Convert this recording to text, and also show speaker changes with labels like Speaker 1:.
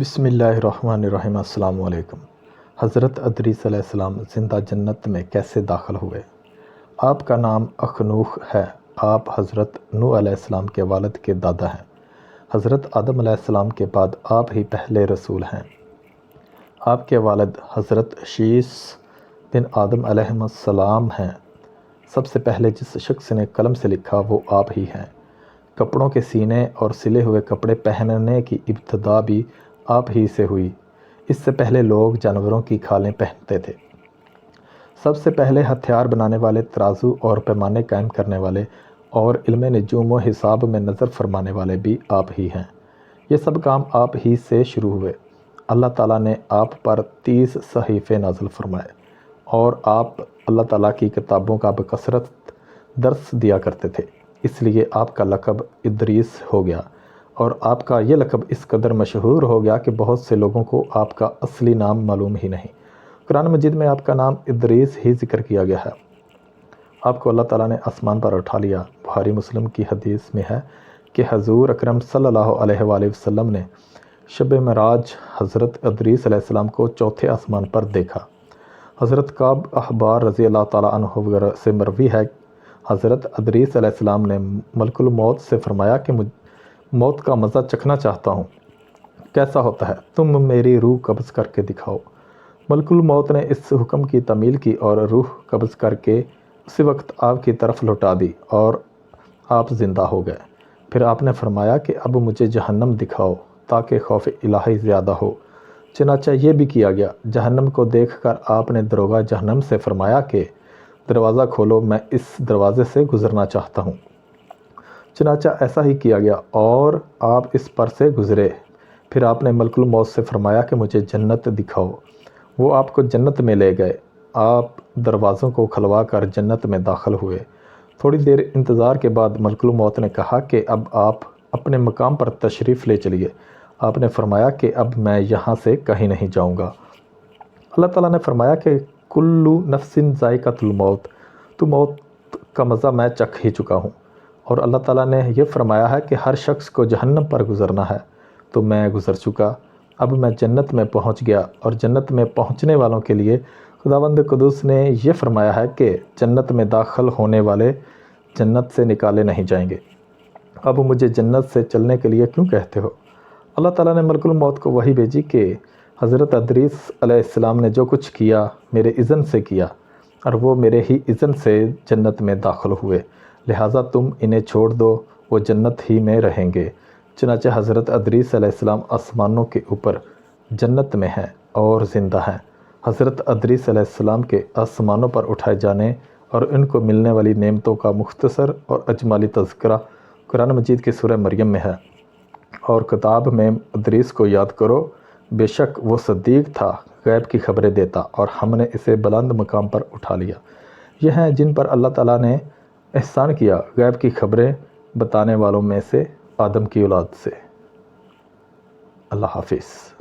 Speaker 1: بسم اللہ الرحمن الرحیم۔ السلام علیکم۔ حضرت ادریس علیہ السلام زندہ جنت میں کیسے داخل ہوئے؟ آپ کا نام اخنوخ ہے۔ آپ حضرت نوح علیہ السلام کے والد کے دادا ہیں۔ حضرت آدم علیہ السلام کے بعد آپ ہی پہلے رسول ہیں۔ آپ کے والد حضرت شیث بن آدم علیہ السلام ہیں۔ سب سے پہلے جس شخص نے قلم سے لکھا وہ آپ ہی ہیں۔ کپڑوں کے سینے اور سلے ہوئے کپڑے پہننے کی ابتدا بھی آپ ہی سے ہوئی۔ اس سے پہلے لوگ جانوروں کی کھالیں پہنتے تھے۔ سب سے پہلے ہتھیار بنانے والے، ترازو اور پیمانے قائم کرنے والے اور علم نجوم و حساب میں نظر فرمانے والے بھی آپ ہی ہیں۔ یہ سب کام آپ ہی سے شروع ہوئے۔ اللہ تعالیٰ نے آپ پر 30 صحیفے نازل فرمائے اور آپ اللہ تعالیٰ کی کتابوں کا بکثرت درس دیا کرتے تھے، اس لیے آپ کا لقب ادریس ہو گیا، اور آپ کا یہ لقب اس قدر مشہور ہو گیا کہ بہت سے لوگوں کو آپ کا اصلی نام معلوم ہی نہیں۔ قرآن مجید میں آپ کا نام ادریس ہی ذکر کیا گیا ہے۔ آپ کو اللہ تعالیٰ نے آسمان پر اٹھا لیا۔ بخاری مسلم کی حدیث میں ہے کہ حضور اکرم صلی اللہ علیہ وآلہ وسلم نے شب معراج حضرت ادریس علیہ السلام کو چوتھے آسمان پر دیکھا۔ حضرت کعب احبار رضی اللہ تعالیٰ عنہ سے مروی ہے، حضرت ادریس علیہ السلام نے ملک الموت سے فرمایا کہ موت کا مزہ چکھنا چاہتا ہوں، کیسا ہوتا ہے؟ تم میری روح قبض کر کے دکھاؤ۔ ملک الموت نے اس حکم کی تعمیل کی اور روح قبض کر کے اسی وقت آپ کی طرف لوٹا دی اور آپ زندہ ہو گئے۔ پھر آپ نے فرمایا کہ اب مجھے جہنم دکھاؤ تاکہ خوف الہی زیادہ ہو۔ چنانچہ یہ بھی کیا گیا۔ جہنم کو دیکھ کر آپ نے دروغہ جہنم سے فرمایا کہ دروازہ کھولو، میں اس دروازے سے گزرنا چاہتا ہوں۔ چنانچہ ایسا ہی کیا گیا اور آپ اس پر سے گزرے۔ پھر آپ نے ملک الموت سے فرمایا کہ مجھے جنت دکھاؤ۔ وہ آپ کو جنت میں لے گئے۔ آپ دروازوں کو کھلوا کر جنت میں داخل ہوئے۔ تھوڑی دیر انتظار کے بعد ملک الموت نے کہا کہ اب آپ اپنے مقام پر تشریف لے چلیے۔ آپ نے فرمایا کہ اب میں یہاں سے کہیں نہیں جاؤں گا۔ اللہ تعالیٰ نے فرمایا کہ کلُّ نفس ذائقۃ الموت، تو موت کا مزہ میں چکھ ہی چکا ہوں۔ اور اللہ تعالیٰ نے یہ فرمایا ہے کہ ہر شخص کو جہنم پر گزرنا ہے، تو میں گزر چکا۔ اب میں جنت میں پہنچ گیا، اور جنت میں پہنچنے والوں کے لیے خداوند قدوس نے یہ فرمایا ہے کہ جنت میں داخل ہونے والے جنت سے نکالے نہیں جائیں گے۔ اب مجھے جنت سے چلنے کے لیے کیوں کہتے ہو؟ اللہ تعالیٰ نے ملک الموت کو وحی بھیجی کہ حضرت ادریس علیہ السلام نے جو کچھ کیا میرے اذن سے کیا، اور وہ میرے ہی اذن سے جنت میں داخل ہوئے، لہٰذا تم انہیں چھوڑ دو، وہ جنت ہی میں رہیں گے۔ چنانچہ حضرت ادریس علیہ السلام آسمانوں کے اوپر جنت میں ہیں اور زندہ ہیں۔ حضرت ادریس علیہ السلام کے آسمانوں پر اٹھائے جانے اور ان کو ملنے والی نعمتوں کا مختصر اور اجمالی تذکرہ قرآن مجید کی سورہ مریم میں ہے۔ اور کتاب میں ادریس کو یاد کرو، بے شک وہ صدیق تھا، غیب کی خبریں دیتا، اور ہم نے اسے بلند مقام پر اٹھا لیا۔ یہ ہیں جن پر اللہ تعالیٰ نے احسان کیا، غیب کی خبریں بتانے والوں میں سے آدم کی اولاد سے۔ اللہ حافظ۔